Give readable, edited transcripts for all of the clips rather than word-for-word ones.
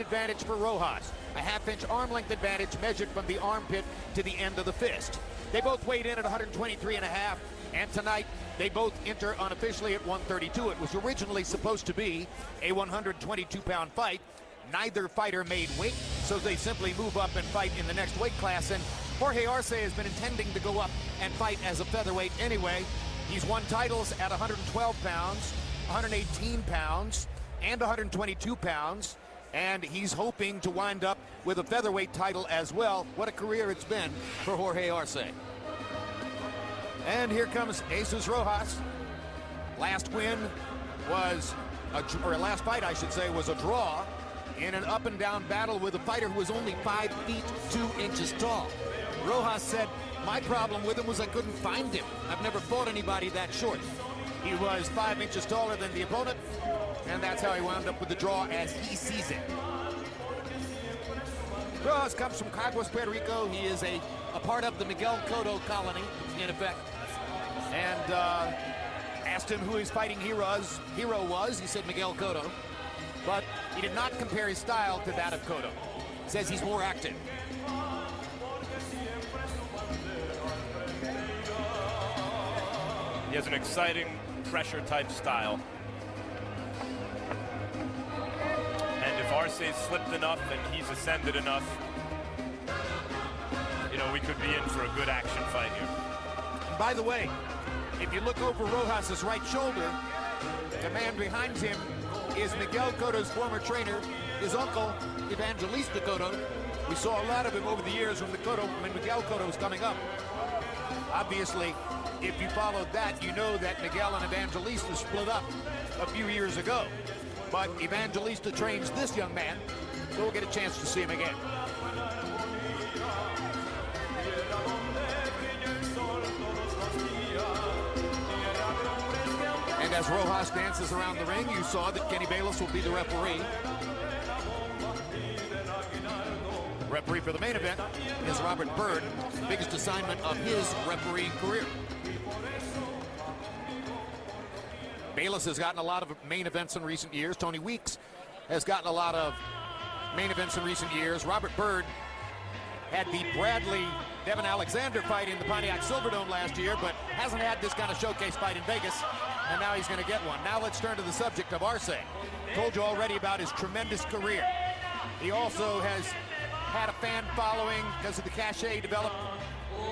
Advantage for Rojas. A half-inch arm length advantage measured from the armpit to the end of the fist. They both weighed in at 123.5, and tonight they both enter unofficially at 132. It was originally supposed to be a 122-pound fight. Neither fighter made weight, so they simply move up and fight in the next weight class. And Jorge Arce has been intending to go up and fight as a featherweight anyway. He's won titles at 112 pounds, 118 pounds, and 122 pounds. And he's hoping to wind up with a featherweight title as well. What a career it's been for Jorge Arce. And here comes Jesus Rojas. Last win was, last fight I should say, was a draw in an up and down battle with a fighter who was only 5 feet 2 inches tall. Rojas said, my problem with him was I couldn't find him. I've never fought anybody that short. He was 5 inches taller than the opponent, and that's how he wound up with the draw as he sees it. Rojas comes from Caguas, Puerto Rico. He is a part of the Miguel Cotto colony, in effect. And asked him who his fighting hero was. He said Miguel Cotto. But he did not compare his style to that of Cotto. Says he's more active. He has an exciting pressure type style. And if Arce's slipped enough and he's ascended enough, you know, we could be in for a good action fight here. And by the way, if you look over Rojas' right shoulder, the man behind him is Miguel Cotto's former trainer, his uncle, Evangelista Cotto. We saw a lot of him over the years when Miguel Cotto was coming up. Obviously, if you followed that, you know that Miguel and Evangelista split up a few years ago. But Evangelista trains this young man, so we'll get a chance to see him again. And as Rojas dances around the ring, you saw that Kenny Bayless will be the referee. Referee for the main event is Robert Byrd, biggest assignment of his refereeing career. Bayless has gotten a lot of main events in recent years. Tony Weeks has gotten a lot of main events in recent years. Robert Byrd had the Bradley-Devin Alexander fight in the Pontiac Silverdome last year, but hasn't had this kind of showcase fight in Vegas, and now he's going to get one. Now let's turn to the subject of Arce. Told you already about his tremendous career. He also has had a fan following because of the cachet he developed,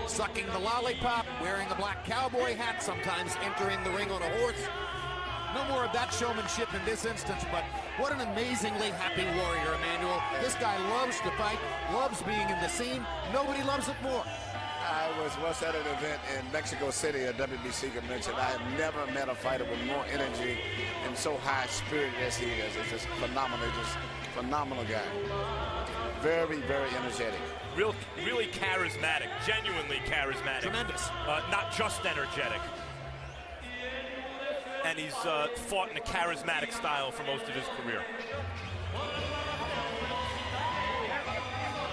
sucking the lollipop, wearing a black cowboy hat, sometimes entering the ring on a horse. No more of that showmanship in this instance, but what an amazingly happy warrior, Emmanuel. This guy loves to fight, loves being in the scene. Nobody loves it more. I was once at an event in Mexico City, a WBC convention. I have never met a fighter with more energy and so high-spirited as he is. It's just phenomenal, just phenomenal guy. Very, very energetic. Really charismatic, genuinely charismatic. Tremendous. Not just energetic. And he's fought in a charismatic style for most of his career.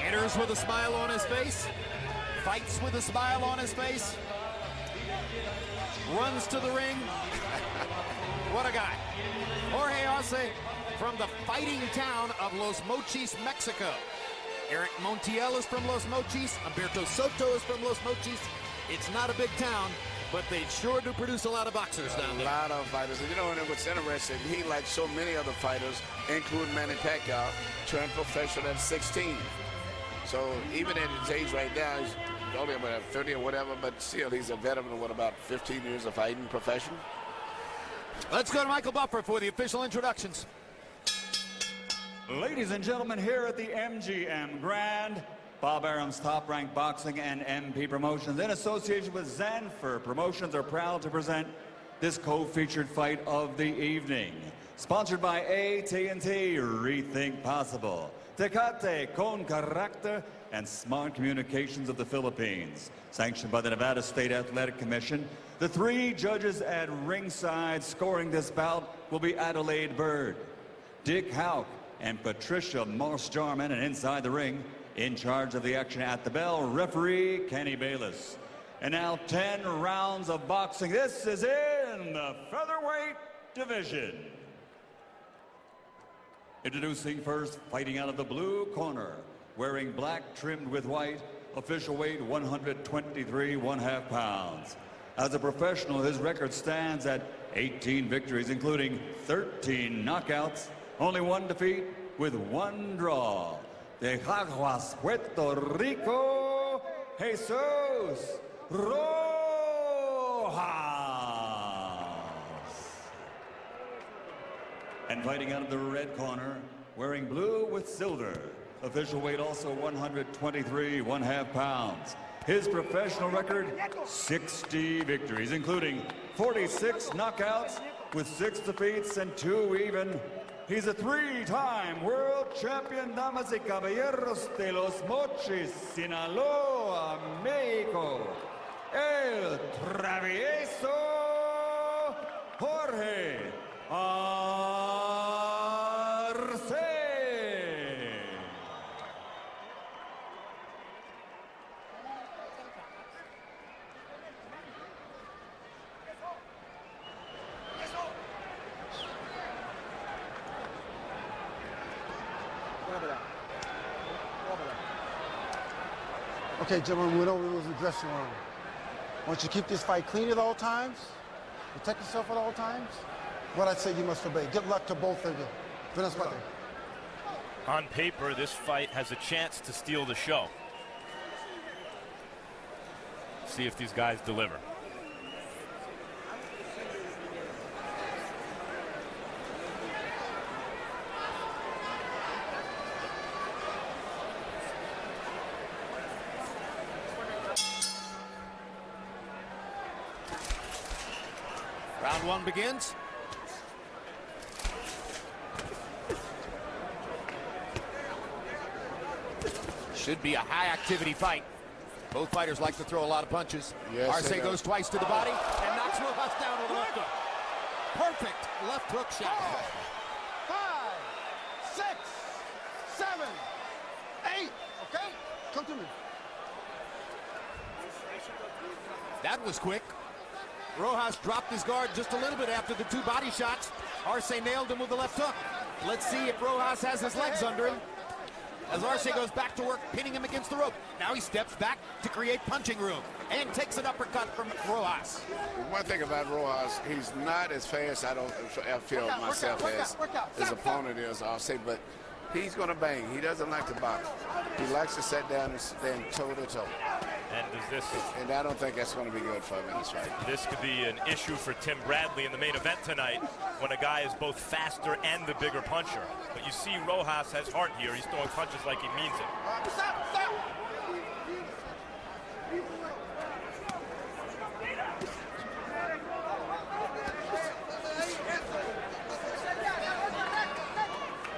Enters with a smile on his face, fights with a smile on his face, runs to the ring. What a guy. Jorge Arce from the fighting town of Los Mochis, Mexico. Eric Montiel is from Los Mochis. Humberto Soto is from Los Mochis. It's not a big town, but they sure do produce a lot of boxers down there. A lot of fighters. And you know, and what's interesting, he, like so many other fighters, including Manny Pacquiao, turned professional at 16. So even at his age right now, he's only about 30 or whatever, but still he's a veteran of what, about 15 years of fighting profession. Let's go to Michael Buffer for the official introductions. Ladies and gentlemen, here at the MGM Grand, Bob Arum's Top Rank Boxing and MP Promotions, in association with Zanfer Promotions, are proud to present this co-featured fight of the evening. Sponsored by AT&T, Rethink Possible, Tecate con Carácter, and Smart Communications of the Philippines. Sanctioned by the Nevada State Athletic Commission, the 3 judges at ringside scoring this bout will be Adelaide Byrd, Dick Houck, and Patricia Moss-Jarman, and inside the ring, in charge of the action at the bell, referee Kenny Bayless. And now 10 rounds of boxing. This is in the featherweight division. Introducing first, fighting out of the blue corner, wearing black trimmed with white, official weight 123 1/2 pounds. As a professional, his record stands at 18 victories, including 13 knockouts, only one defeat with one draw. De Rojas, Puerto Rico, Jesus Rojas. And fighting out of the red corner, wearing blue with silver, official weight also 123 1/2 pounds. His professional record, 60 victories, including 46 knockouts with 6 defeats and 2 even. He's a 3-time world champion, damas y caballeros de los Mochis, Sinaloa, Mexico. El travieso Jorge Arce. Okay, gentlemen, we went over rules in the dressing room. I want you to keep this fight clean at all times. Protect yourself at all times. What I say you must obey. Good luck to both of you. Buenas noches. On paper, this fight has a chance to steal the show. See if these guys deliver. Round one begins. Should be a high activity fight. Both fighters like to throw a lot of punches. Yes, Arce goes twice to the body and knocks Rojas down with a left hook. Perfect left hook shot. 5, 6, 7, 8. Okay? Come to me. That was quick. Rojas dropped his guard just a little bit after the 2 body shots. Arce nailed him with the left hook. Let's see if Rojas has his legs under him. As Arce goes back to work, pinning him against the rope. Now he steps back to create punching room and takes an uppercut from Rojas. One thing about Rojas, he's not as fast, I feel myself as his opponent is, I'll say, but he's going to bang. He doesn't like to box. He likes to sit down and stand toe to toe. And does this? And I don't think that's going to be good for him in this fight. This could be an issue for Tim Bradley in the main event tonight when a guy is both faster and the bigger puncher. But you see Rojas has heart here. He's throwing punches like he means it.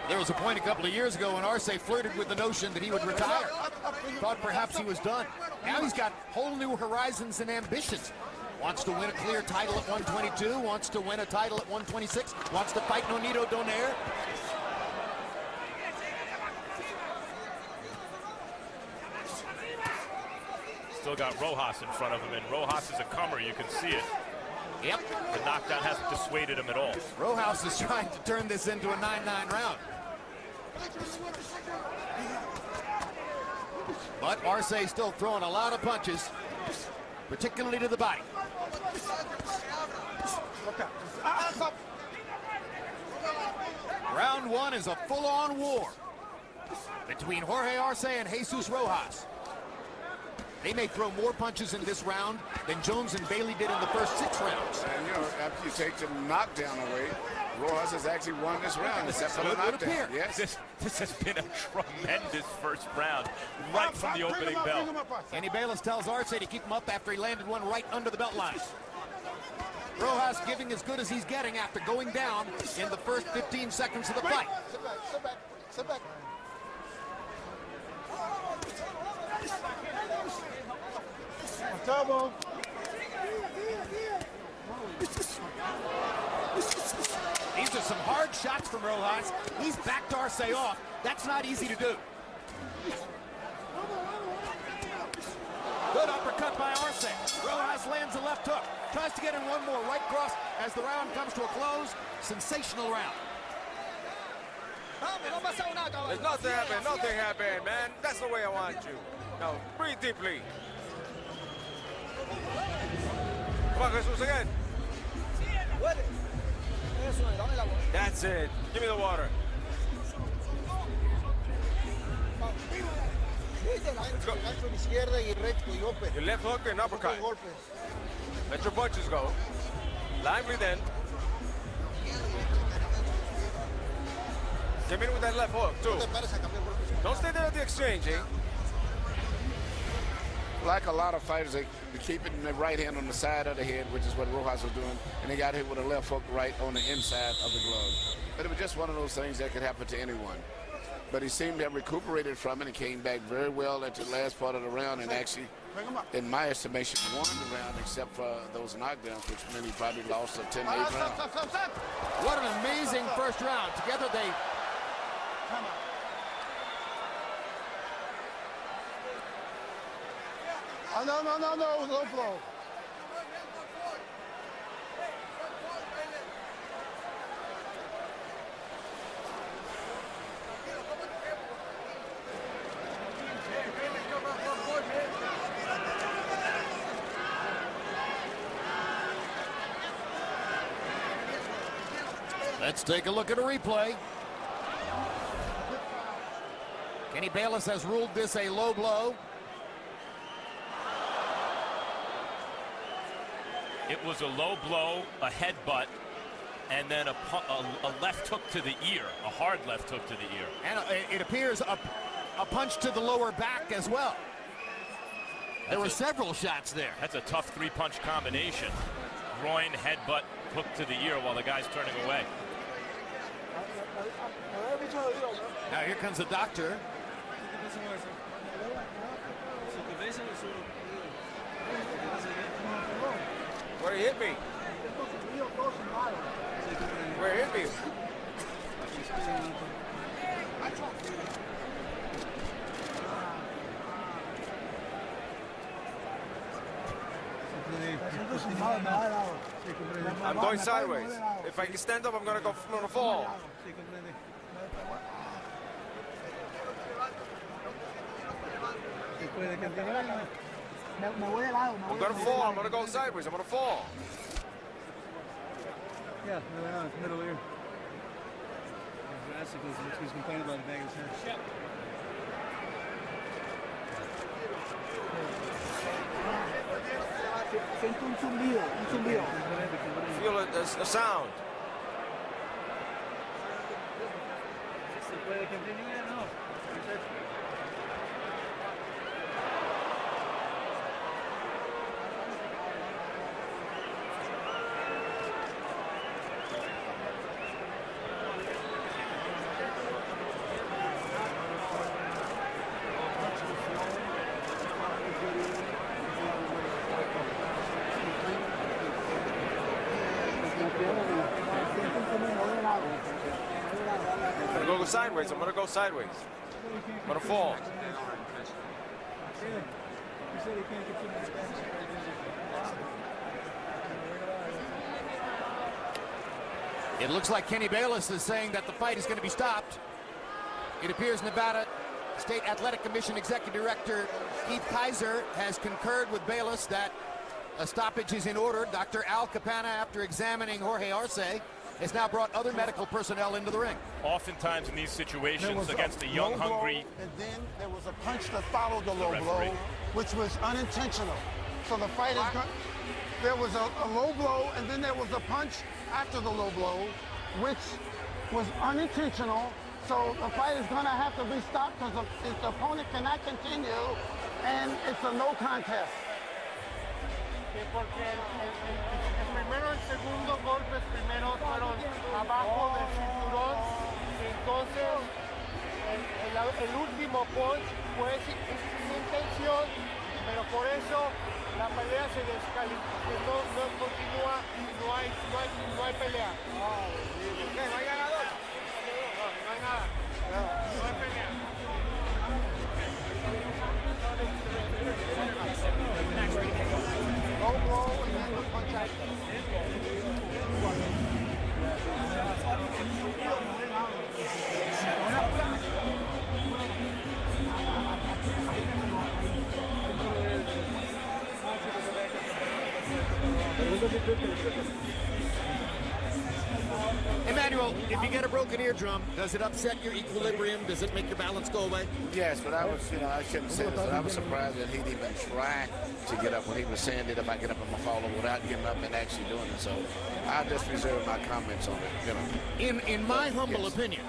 There was a point a couple of years ago when Arce flirted with the notion that he would retire. Thought perhaps he was done. Now he's got whole new horizons and ambitions. Wants to win a clear title at 122, wants to win a title at 126, wants to fight Nonito Donaire. Still got Rojas in front of him, and Rojas is a comer. You can see it. Yep. The knockdown hasn't dissuaded him at all. Rojas is trying to turn this into a 9-9 round. But Arce still throwing a lot of punches, particularly to the body. Round one is a full-on war between Jorge Arce and Jesus Rojas. They may throw more punches in this round than Jones and Bailey did in the first 6 rounds. And, you know, after you take the knockdown away, Rojas has actually won this round, except for the knockdown. Yes. This has been a tremendous first round, right from the opening bell. Andy Bayless tells Arce to keep him up after he landed one right under the belt line. Rojas giving as good as he's getting after going down in the first 15 seconds of the fight. Sit back, sit back, sit back. Double. These are some hard shots from Rojas. He's backed Arce off. That's not easy to do. Good uppercut by Arce. Rojas lands a left hook. Tries to get in one more right cross as the round comes to a close. Sensational round. There's nothing happened. Nothing happened, man. That's the way I want you. Now, breathe deeply. Come on, Jesus, again. That's it. Give me the water. Let's go. Your left hook and uppercut. Let your punches go. Lively then. Come in with that left hook, too. Don't stay there at the exchange, eh? Like a lot of fighters, they keep it in the right hand on the side of the head, which is what Rojas was doing, and they got hit with a left hook right on the inside of the glove. But it was just one of those things that could happen to anyone. But he seemed to have recuperated from it and came back very well at the last part of the round and actually, in my estimation, won the round except for those knockdowns, which meant he probably lost a 10-8 round. What an amazing first round. Together they... Oh, no, low blow. Let's take a look at a replay. Kenny Bayless has ruled this a low blow. It was a low blow, a headbutt, and then a left hook to the ear, a hard left hook to the ear. And it appears a punch to the lower back as well. There were several shots there. That's a tough three-punch combination. Groin, headbutt, hook to the ear while the guy's turning away. Now here comes the doctor. Where he hit me? Where he hit me? I'm going sideways. If I can stand up, I'm gonna fall. I'm gonna fall. I'm gonna go sideways. I'm gonna fall. Yeah, middle ear. Jurassic was complaining about the back of his head. Feel a sound. ¿Se puede continuar? No. I'm gonna go sideways. I'm gonna go sideways. I'm gonna fall. It looks like Kenny Bayless is saying that the fight is going to be stopped. It appears Nevada State Athletic Commission Executive Director Keith Kaiser has concurred with Bayless that a stoppage is in order. Dr. Al Capana, after examining Jorge Arce, has now brought other medical personnel into the ring. Oftentimes in these situations against a young, hungry... And then there was a punch that followed the low blow, which was unintentional. So the fight is going... There was a low blow, and then there was a punch after the low blow, which was unintentional. So the fight is going to have to be stopped because the opponent cannot continue, and it's a no contest. Porque el primero y el segundo golpes primero fueron abajo del cinturón, entonces el último punch fue sin intención, pero por eso la pelea se descalifica, no continúa, no hay pelea. ¿Qué? ¿No hay ganador? No hay nada, no hay pelea. Low blow and then the punch after. Emmanuel, if you get a broken eardrum, does it upset your equilibrium? Does it make your balance go away? Yes, but I was, I shouldn't say this, but I was surprised that he'd even try to get up when he was saying that if I get up, I'm going to fall over without getting up and actually doing it. So I just reserve my comments on it, In my humble opinion,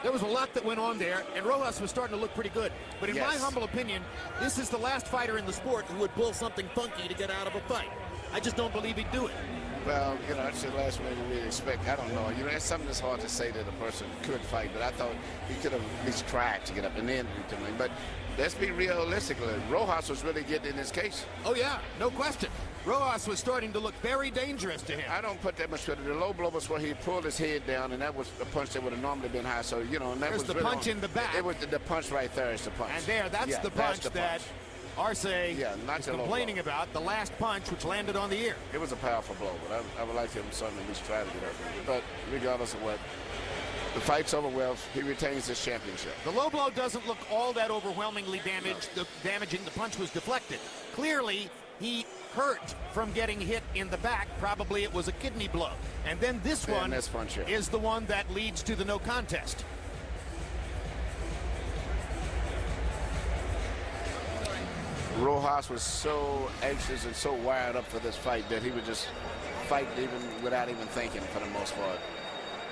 there was a lot that went on there, and Rojas was starting to look pretty good. But in my humble opinion, this is the last fighter in the sport who would pull something funky to get out of a fight. I just don't believe he'd do it. Well, that's the last one we really expect. I don't know. It's something that's hard to say that a person could fight, but I thought he could have at least tried to get up and then do it. But let's be realistic. Rojas was really getting in his case. Oh, yeah, no question. Rojas was starting to look very dangerous to him. I don't put that much credit. The low blow was where he pulled his head down, and that was a punch that would have normally been high. So, and that There's was the really punch in the back. It was the punch right there is the punch. And that's the punch that Arce is complaining about, the last punch which landed on the ear. It was a powerful blow, but I would like him certainly at least try to get up. But regardless of what, the fight's over well. He retains his championship. The low blow doesn't look all that overwhelmingly damaging. The punch was deflected. Clearly, he hurt from getting hit in the back. Probably it was a kidney blow. And then this one is the one that leads to the no contest. Rojas was so anxious and so wired up for this fight that he would just fight even without even thinking for the most part.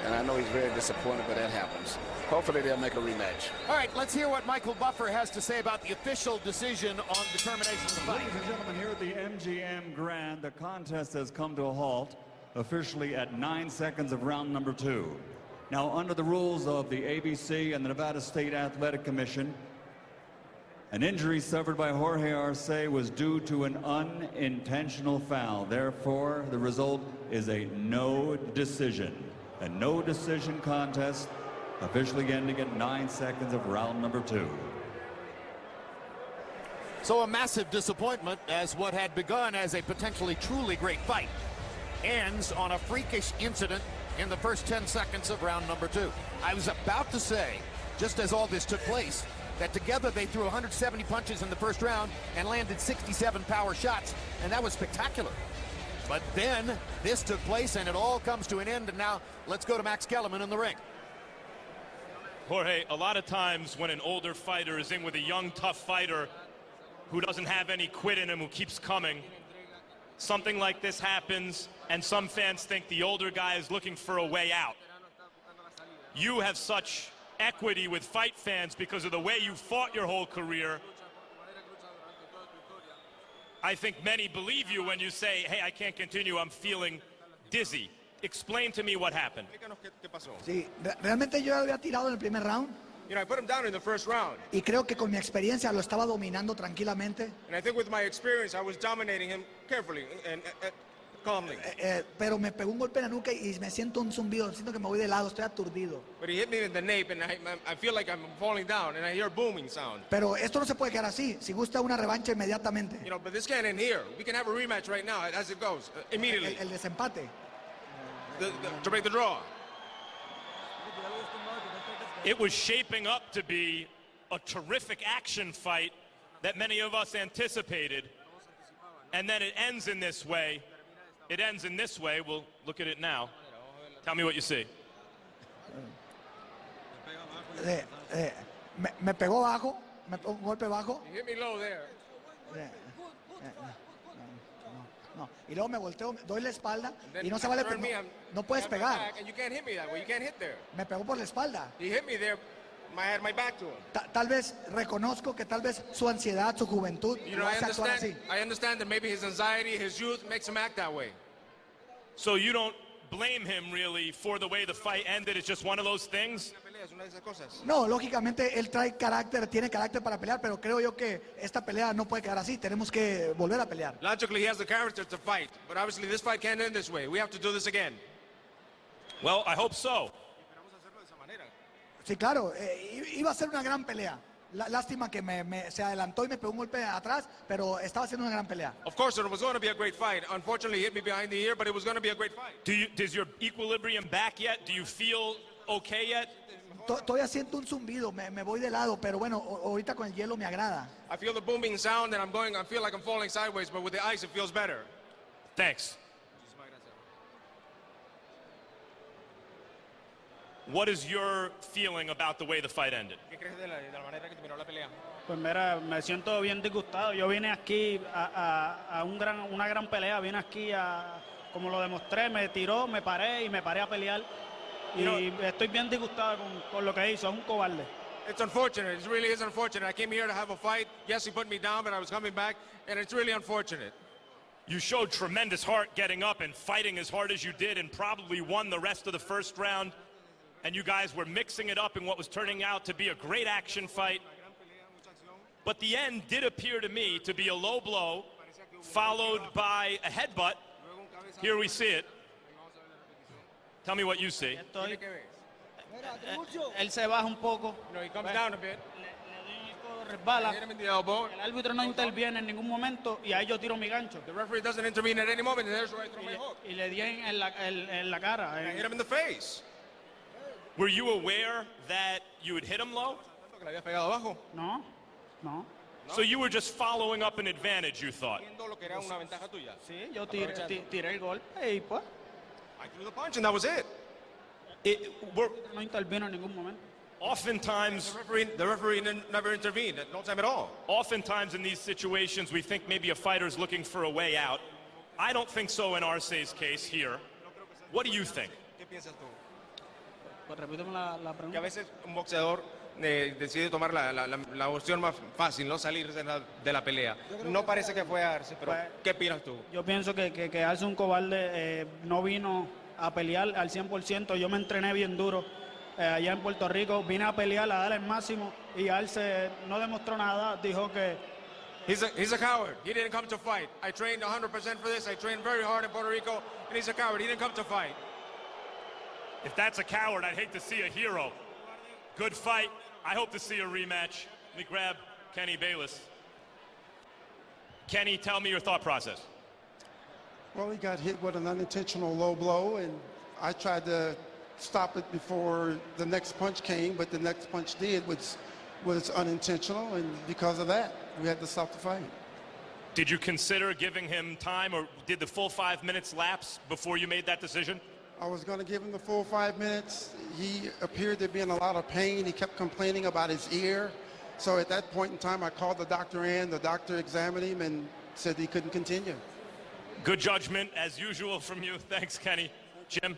And I know he's very disappointed, but that happens. Hopefully they'll make a rematch. All right, let's hear what Michael Buffer has to say about the official decision on determination of the fight. Ladies and gentlemen, here at the MGM Grand, the contest has come to a halt officially at 9 seconds of round number 2. Now, under the rules of the ABC and the Nevada State Athletic Commission, an injury suffered by Jorge Arce was due to an unintentional foul. Therefore, the result is a no decision. A no decision contest, officially ending at 9 seconds of round number 2. So a massive disappointment as what had begun as a potentially truly great fight ends on a freakish incident in the first 10 seconds of round number 2. I was about to say, just as all this took place, that together they threw 170 punches in the first round and landed 67 power shots, and that was spectacular. But then this took place and it all comes to an end, and now let's go to Max Kellerman in the ring. Jorge, a lot of times when an older fighter is in with a young, tough fighter who doesn't have any quit in him, who keeps coming, something like this happens, and some fans think the older guy is looking for a way out. You have such equity with fight fans because of the way you fought your whole career. I think many believe you when you say, hey, I can't continue, I'm feeling dizzy. Explain to me what happened. Sí, realmente yo lo había tirado en el primer round. I put him down in the first round. Y creo que con mi experiencia lo estaba dominando tranquilamente. And I think with my experience, I was dominating him carefully and calmly. Pero me pegó un golpe en la nuca y me siento un zumbido, siento que me voy de lado, estoy aturdido. But he hit me in the nape and I feel like I'm falling down and I hear a booming sound. Pero esto no se puede quedar así. Si gusta una revancha inmediatamente. But this can't end here. We can have a rematch right now as it goes, immediately. El desempate. To break the draw. It was shaping up to be a terrific action fight that many of us anticipated, and then it ends in this way. It ends in this way. We'll look at it now. Tell me what you see. Me pegó bajo, me pegó un golpe bajo. He hit me low there. No. Y luego me volteo, doy la espalda y no se vale, no puedes pegar. And you can't hit me that way. You can't hit there. Me pegó por la espalda. He hit me there. I had my back to him. Tal vez reconozco que tal vez su ansiedad, su juventud, lo hace actuar así. I understand that maybe his anxiety, his youth makes him act that way. So you don't blame him really for the way the fight ended. It's just one of those things. No, lógicamente él trae carácter, tiene carácter para pelear, pero creo yo que esta pelea no puede quedar así. Tenemos que volver a pelear. Logically, he has the character to fight, but obviously this fight can't end this way. We have to do this again. Well, I hope so. Sí, claro, iba a ser una gran pelea. Lástima que se adelantó y me pegó un golpe atrás, pero estaba haciendo una gran pelea. Of course, it was going to be a great fight. Unfortunately, he hit me behind the ear, but it was going to be a great fight. Does your equilibrium back yet? Do you feel okay yet? Todavía siento un zumbido, me voy de lado, pero bueno, ahorita con el hielo me agrada. I feel the booming sound and I feel like I'm falling sideways, but with the ice it feels better. Thanks. What is your feeling about the way the fight ended? ¿Qué crees de la manera que terminó la pelea? Pues mira, me siento bien disgustado. Yo vine aquí a una gran pelea, vine aquí como lo demostré, me tiró, me paré y me paré a pelear. Y estoy bien disgustado con lo que hizo, es un cobarde. It's unfortunate. It really is unfortunate. I came here to have a fight. Yes, he put me down, but I was coming back, and it's really unfortunate. You showed tremendous heart getting up and fighting as hard as you did and probably won the rest of the first round. And you guys were mixing it up in what was turning out to be a great action fight. But the end did appear to me to be a low blow, followed by a headbutt. Here we see it. Tell me what you see. Él se baja un poco. You know, he comes down a bit. Resbala. Hit him in the elbow. El árbitro no interviene en ningún momento y ahí yo tiro mi gancho. The referee doesn't intervene at any moment, and there's where I throw my hook. Y le di en la cara. I hit him in the face. Were you aware that you had hit him low? Que le había pegado abajo. No. So you were just following up an advantage, you thought? Viendo lo que era una ventaja tuya. Sí, yo tiré el golpe y pues I threw the punch, and that was it. no intervino en ningún momento. Oftentimes, The referee never intervened at no time at all. oftentimes in these situations, we think maybe a fighter's looking for a way out. I don't think so in Arce's case here. What do you think? ¿Qué piensas tú? Pues repíteme la Que a pregunta. veces un boxeador decide tomar la opción más fácil, no salir de la pelea. No parece que fue a Arce, pero ¿qué opinas tú? Yo pienso que Arce un cobarde, no vino a pelear al 100%. Yo me entrené bien duro allá en Puerto Rico. Vine a pelear, a dar el máximo y Arce no demostró nada. Dijo que He's a coward. He didn't come to fight. I trained 100% for this. I trained very hard in Puerto Rico, and he's a coward. He didn't come to fight. If that's a coward, I'd hate to see a hero. Good fight. I hope to see a rematch. Let me grab Kenny Bayless. Kenny, tell me your thought process. Well, he got hit with an unintentional low blow, and I tried to stop it before the next punch came, but the next punch was unintentional, and because of that, we had to stop the fight. Did you consider giving him time, or did the full 5 minutes lapse before you made that decision? I was going to give him the full 5 minutes. He appeared to be in a lot of pain. He kept complaining about his ear. So at that point in time, I called the doctor in. The doctor examined him and said he couldn't continue. Good judgment, as usual, from you. Thanks, Kenny. Jim?